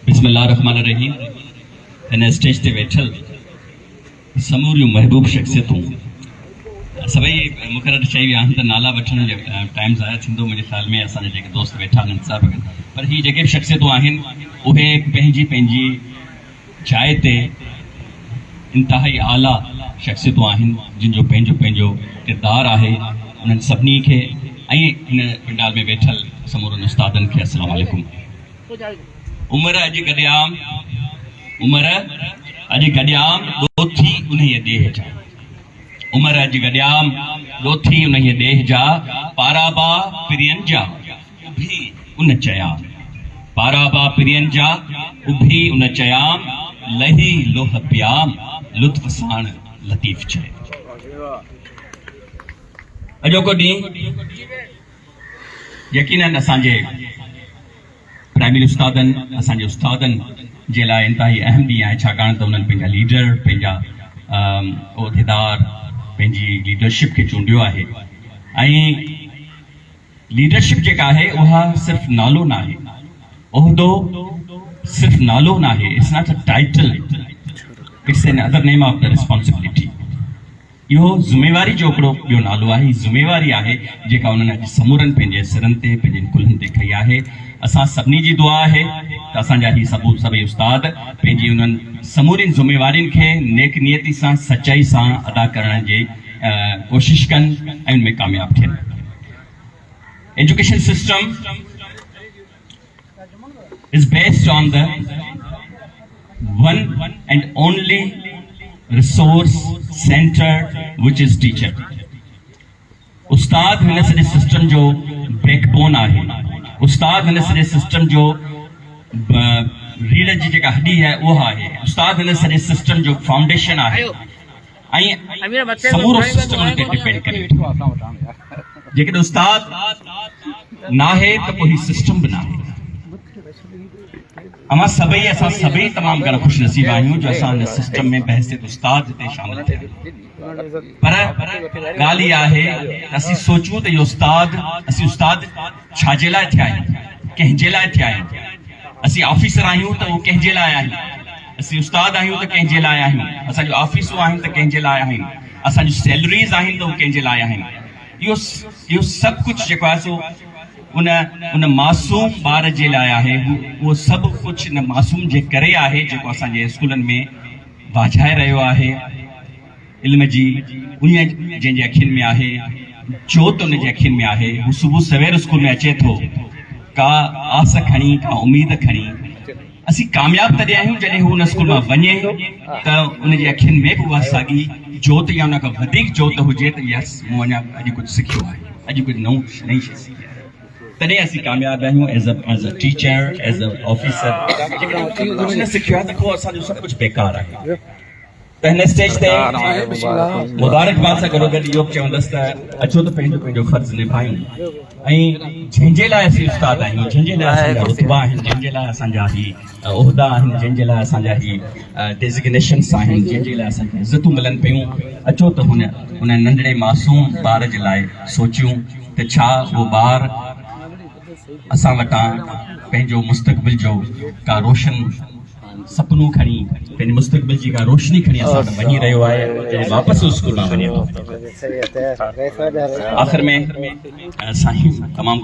बिस्मिल्लाहिर्रहमानिर्रहीम। हिन स्टेज ते वेठल समूरियूं महबूब शख्सियतूं सभई मुक़ररु चई विया आहिनि त नाला वठण जो टाइम ज़ाया थींदो। मुंहिंजे ख़्याल में असांजे जेके दोस्त वेठा आहिनि इंतज़ारु कनि, पर हीअ जेके बि शख्सियतूं आहिनि उहे पंहिंजी पंहिंजी जाइ ते इंतिहाई आला शख्सियतूं आहिनि जिन जो पंहिंजो पंहिंजो किरदारु आहे। उन्हनि सभिनी खे ऐं हिन पंडाल में वेठल समूरनि उस्तादनि खे अस्सलाम वालेकुम। उमिरि अॼु गॾियाम, उमिरि अॼु गॾियाम ॾोथी उन्हीअ ॾेह जा। उमिरि अॼु गॾियाम ॾोथी उन्हीअ ॾेह जा। पाराबा पिरियनि जा उभी उन चयाम, पाराबा पिरियनि जा उभी उन चयाम, लही लोह पियाम लुत्फ़ साण लतीफ़ चए। अॼोको ॾींहुं यकीनन असांजे प्राइमरी उस्तादनि, असांजे उस्तादनि जे लाइ इंतिहाई अहम ॾींहुं आहे, छाकाणि त उन्हनि पंहिंजा लीडर, पंहिंजा उहिदेदार, पंहिंजी लीडरशिप खे चूंडियो आहे। ऐं लीडरशिप जेका आहे उहा सिर्फ़ु नालो न आहे, उहिदो सिर्फ़ु नालो न आहे, it's not a title, it's an other name of the responsibility. इहो ज़िम्मेवारी जो हिकिड़ो ॿियो नालो आहे। ज़िम्मेवारी आहे जेका उन्हनि अॼु समूरनि पंहिंजे सिरनि ते, पंहिंजे कुल्हनि ते खई आहे। असां सभिनी जी दुआ आहे त असांजा ही सभई उस्ताद पंहिंजी उन्हनि समूरियुनि ज़िम्मेवारियुनि खे नेक नियती सां, सचाई सां अदा करण जी कोशिश कनि ऐं उनमें कामयाबु थियनि। Education system is based on the one and only resource center which is teacher. उस्ताद हिन सॼे सिस्टम जो बैकबोन आहे। उस्ताद हिन सॼे सिस्टम जो रीढ़ जी जेका हड्डी है उहा आहे। उस्ताद हिन सॼे सिस्टम जो फाउंडेशन आहे ऐं समूरो सिस्टम उन ते डिपेंड करे थो। जेकॾहिं उस्ताद नाहे त पोइ हीउ सिस्टम बि नाहे। असां सभई तमामु घणा ख़ुशि नसीब आहियूं जो असां हिन सिस्टम में बहसियत उस्ताद हिते शामिल थिया। पर ॻाल्हि इहा आहे त असीं सोचूं त इहो असीं उस्ताद छाजे लाइ थिया आहियूं, कंहिंजे लाइ थिया आहियूं। असीं ऑफिसर आहियूं त उहो कंहिंजे लाइ आहियूं, असीं उस्ताद आहियूं त कंहिंजे लाइ आहियूं, असांजूं ऑफिसूं आहिनि त कंहिंजे लाइ आहिनि, असांजूं सैलरीज़ आहिनि त उहे कंहिंजे लाइ आहिनि। इहो सभु कुझु जेको आहे सो उन मासूम ॿार जे लाइ आहे। उहो सभु कुझु इन मासूम जे करे आहे जेको असांजे स्कूलनि में वाझाए रहियो आहे। इल्म जी उन जंहिंजे अखियुनि में आहे, जोत उन जे अखियुनि में आहे। हू सुबुह सवेर स्कूल में अचे थो का आस खणी, का उमेद खणी। असीं कामयाबु तॾहिं आहियूं जॾहिं हू उन स्कूल मां वञे त उन जे अखियुनि में बि उहा साॻी जोत या उन खां वधीक जोत हुजे त यस मूं अञा अॼु कुझु सिखियो आहे, अॼु कुझु नई शइ सिखी आहे। तॾहिं असीं कामयाबु आहियूं as a teacher, as a officer. जेकॾहिं कुझु न सिखियो आहे त पोइ असांजो सभु कुझु बेकार आहे। त हिन स्टेज ते मुबारकबाद सां गॾोगॾु इहो बि चवंदसि त अचो त पंहिंजो पंहिंजो फर्ज़ु निभायूं ऐं जंहिंजे लाइ असीं उस्ताद आहियूं, जंहिंजे लाइ असांजा रुतबा आहिनि, जंहिंजे लाइ असांजा ही उहिदा आहिनि, जंहिंजे लाइ असांजा ही डेज़िग्नेशन्स आहिनि, जंहिंजे लाइ असांखे इज़तूं मिलनि पियूं, अचो त हुन नंढड़े मासूम ॿार जे लाइ सोचियूं त छा उहो ॿारु असां वटां पंहिंजो मुस्तक़बिल जो का रोशन सपनो खणी, पंहिंजे मुस्तक़बिल जी का रोशनी खणी असां वटि वञी रहियो आहे, जॾहिं वापसि स्कूल मां वञे थो। आख़िर में साईं तमामु